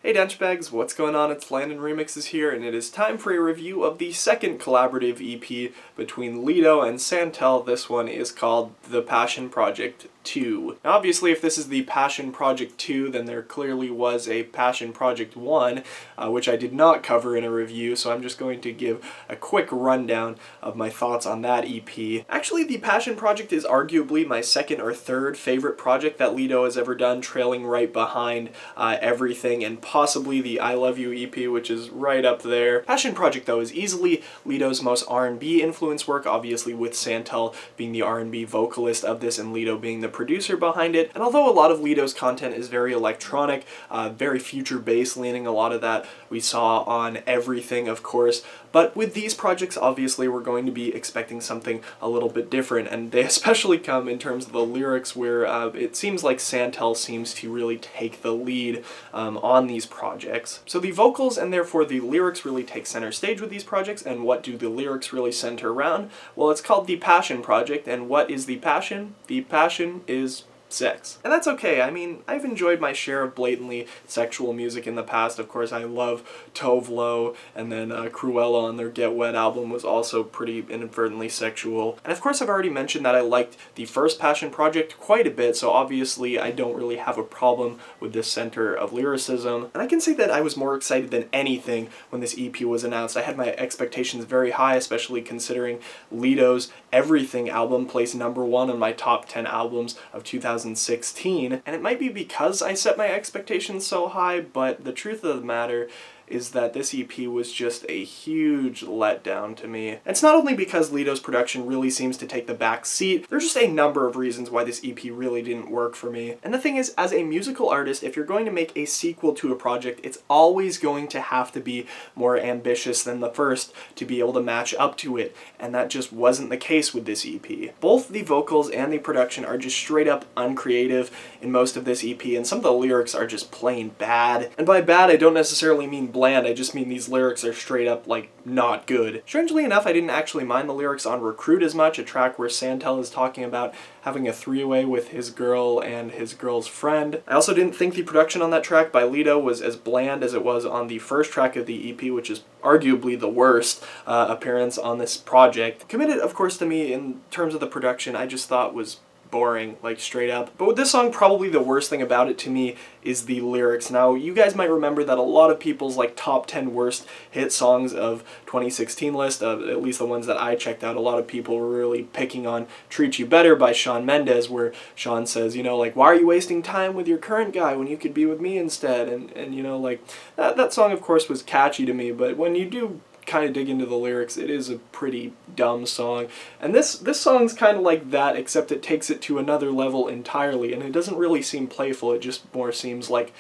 Hey Denchbags, what's going on? It's Landon Remixes here, and it is time for a review of the second collaborative EP between Lido and Santell. This one is called The Passion Project 2. Now obviously if this is the Passion Project 2, then there clearly was a Passion Project 1, which I did not cover in a review, so I'm just going to give a quick rundown of my thoughts on that EP. Actually, the Passion Project is arguably my second or third favorite project that Lido has ever done, trailing right behind Everything and possibly the I Love You EP, which is right up there. Passion Project, though, is easily Lido's most R&B influenced work, obviously with Santell being the R&B vocalist of this and Lido being the producer behind it. And although a lot of Lido's content is very electronic, very future bass leaning, a lot of that we saw on Everything, of course, but with these projects, obviously, we're going to be expecting something a little bit different, and they especially come in terms of the lyrics, where it seems like Santell seems to really take the lead on these projects. So the vocals and therefore the lyrics really take center stage with these projects, and what do the lyrics really center around? Well, it's called The Passion Project, and what is the passion? The passion is sex. And that's okay. I mean, I've enjoyed my share of blatantly sexual music in the past. Of course, I love Tovlo, and then Cruella on their Get Wet album was also pretty inadvertently sexual. And of course, I've already mentioned that I liked the first Passion Project quite a bit, so obviously I don't really have a problem with this center of lyricism. And I can say that I was more excited than anything when this EP was announced. I had my expectations very high, especially considering Lido's Everything album placed #1 on my top 10 albums of 2016, and it might be because I set my expectations so high, but the truth of the matter is that this EP was just a huge letdown to me. It's not only because Lido's production really seems to take the back seat, there's just a number of reasons why this EP really didn't work for me. And the thing is, as a musical artist, if you're going to make a sequel to a project, it's always going to have to be more ambitious than the first to be able to match up to it, and that just wasn't the case with this EP. Both the vocals and the production are just straight up uncreative in most of this EP, and some of the lyrics are just plain bad. And by bad, I don't necessarily mean bland, I just mean these lyrics are straight up, like, not good. Strangely enough, I didn't actually mind the lyrics on Recruit as much, a track where Santell is talking about having a three-way with his girl and his girl's friend. I also didn't think the production on that track by Lido was as bland as it was on the first track of the EP, which is arguably the worst appearance on this project. Committed, of course, to me in terms of the production, I just thought was boring, like straight up. But with this song, probably the worst thing about it to me is the lyrics. Now, you guys might remember that a lot of people's like top 10 worst hit songs of 2016 list, at least the ones that I checked out, a lot of people were really picking on Treat You Better by Shawn Mendes, where Shawn says, you know, like, why are you wasting time with your current guy when you could be with me instead? And you know, like, that song of course was catchy to me, but when you do kind of dig into the lyrics, it is a pretty dumb song. And this song's kind of like that, except it takes it to another level entirely, and it doesn't really seem playful, it just more seems like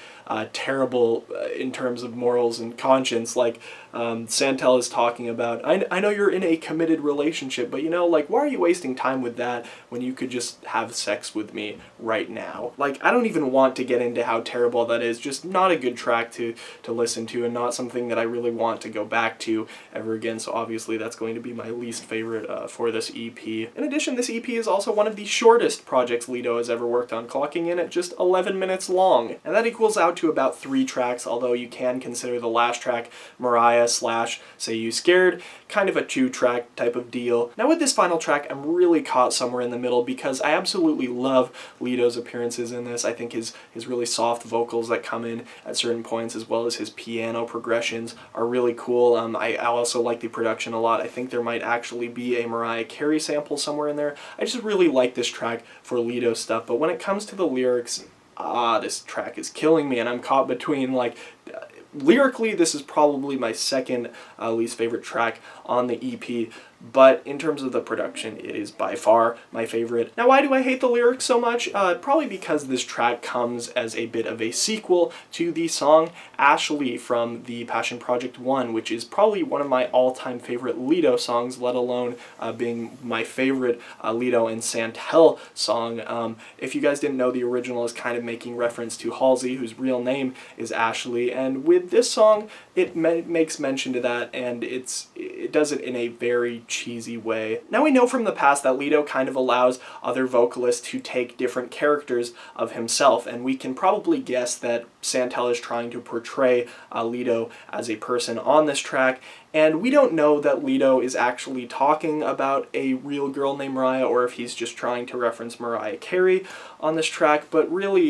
terrible in terms of morals and conscience. Like, Santell is talking about, I know you're in a committed relationship, but you know, like, why are you wasting time with that when you could just have sex with me right now? Like, I don't even want to get into how terrible that is, just not a good track to listen to, and not something that I really want to go back to ever again, so obviously that's going to be my least favorite for this EP. In addition, this EP is also one of the shortest projects Lido has ever worked on, clocking in at just 11 minutes long, and that equals out to about 3 tracks, although you can consider the last track, Mariah / Say You Scared, kind of a 2-track type of deal. Now with this final track, I'm really caught somewhere in the middle because I absolutely love Lido's appearances in this. I think his really soft vocals that come in at certain points, as well as his piano progressions, are really cool. I also like the production a lot. I think there might actually be a Mariah Carey sample somewhere in there. I just really like this track for Lido stuff, but when it comes to the lyrics, this track is killing me, and I'm caught between, like, lyrically, this is probably my second least favorite track on the EP, but in terms of the production, it is by far my favorite. Now, why do I hate the lyrics so much? Probably because this track comes as a bit of a sequel to the song Ashley from the Passion Project 1, which is probably one of my all-time favorite Lido songs, let alone being my favorite Lido and Santell song. If you guys didn't know, the original is kind of making reference to Halsey, whose real name is Ashley, and with this song, it makes mention to that, and it does it in a very cheesy way. Now we know from the past that Lido kind of allows other vocalists to take different characters of himself, and we can probably guess that Santell is trying to portray Lido as a person on this track, and we don't know that Lido is actually talking about a real girl named Mariah or if he's just trying to reference Mariah Carey on this track, but really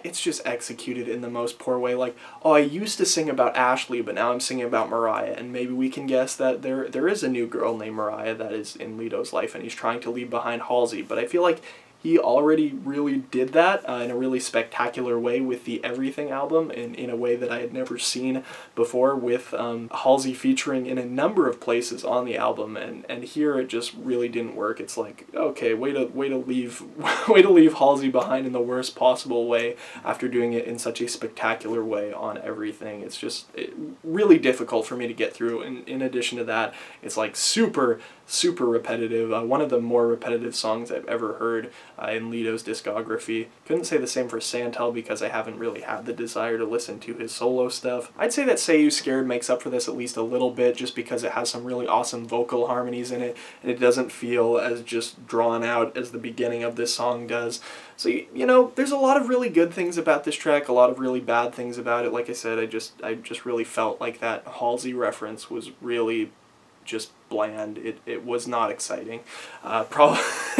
it's just executed in the most poor way. Like, oh, I used to sing about Ashley, but now I'm singing about Mariah, and maybe we can guess that there is a new girl named Mariah that is in Lido's life, and he's trying to leave behind Halsey, but I feel like he already really did that in a really spectacular way with the Everything album, in a way that I had never seen before, with Halsey featuring in a number of places on the album, and here it just really didn't work. It's like, okay, way to leave way to leave Halsey behind in the worst possible way after doing it in such a spectacular way on Everything. It's just really difficult for me to get through, and in addition to that, it's like super repetitive. One of the more repetitive songs I've ever heard in Lido's discography. Couldn't say the same for Santell because I haven't really had the desire to listen to his solo stuff. I'd say that Say You Scared makes up for this at least a little bit, just because it has some really awesome vocal harmonies in it, and it doesn't feel as just drawn out as the beginning of this song does. So, you know, there's a lot of really good things about this track, a lot of really bad things about it. Like I said, I just really felt like that Halsey reference was really just bland. It was not exciting. Probably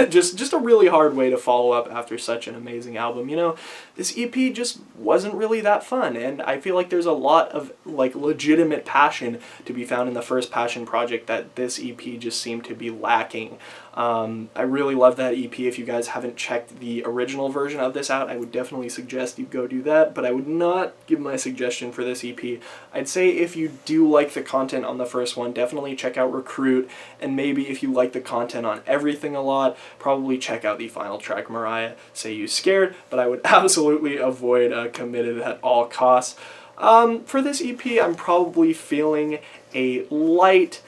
just a really hard way to follow up after such an amazing album. You know, this EP just wasn't really that fun, and I feel like there's a lot of like legitimate passion to be found in the first Passion project that this EP just seemed to be lacking. I really love that EP. If you guys haven't checked the original version of this out, I would definitely suggest you go do that, but I would not give my suggestion for this EP. I'd say if you do like the content on the first one, definitely check out Recruit, and maybe if you like the content on Everything a lot, probably check out the final track, Mariah, Say You Scared, but I would absolutely avoid Committed at all costs. For this EP, I'm probably feeling a light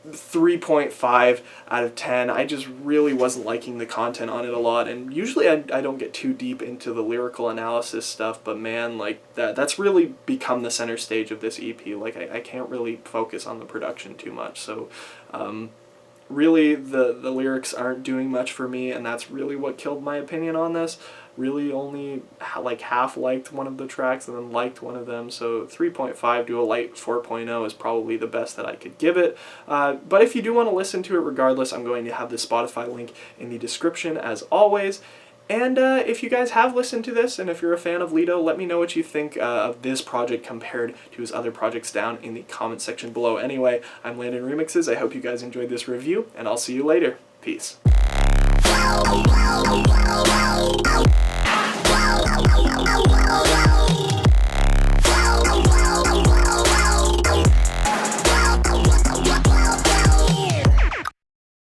3.5 out of 10. I just really wasn't liking the content on it a lot, and usually I don't get too deep into the lyrical analysis stuff, but man, like that's really become the center stage of this EP. Like I can't really focus on the production too much, so really the lyrics aren't doing much for me, and that's really what killed my opinion on this. Really only like half liked one of the tracks and then liked one of them, so 3.5 to a light 4.0 is probably the best that I could give it. But if you do want to listen to it regardless, I'm going to have the Spotify link in the description as always. And if you guys have listened to this, and if you're a fan of Lido, let me know what you think of this project compared to his other projects down in the comment section below. Anyway, I'm Landon Remixes. I hope you guys enjoyed this review, and I'll see you later. Peace.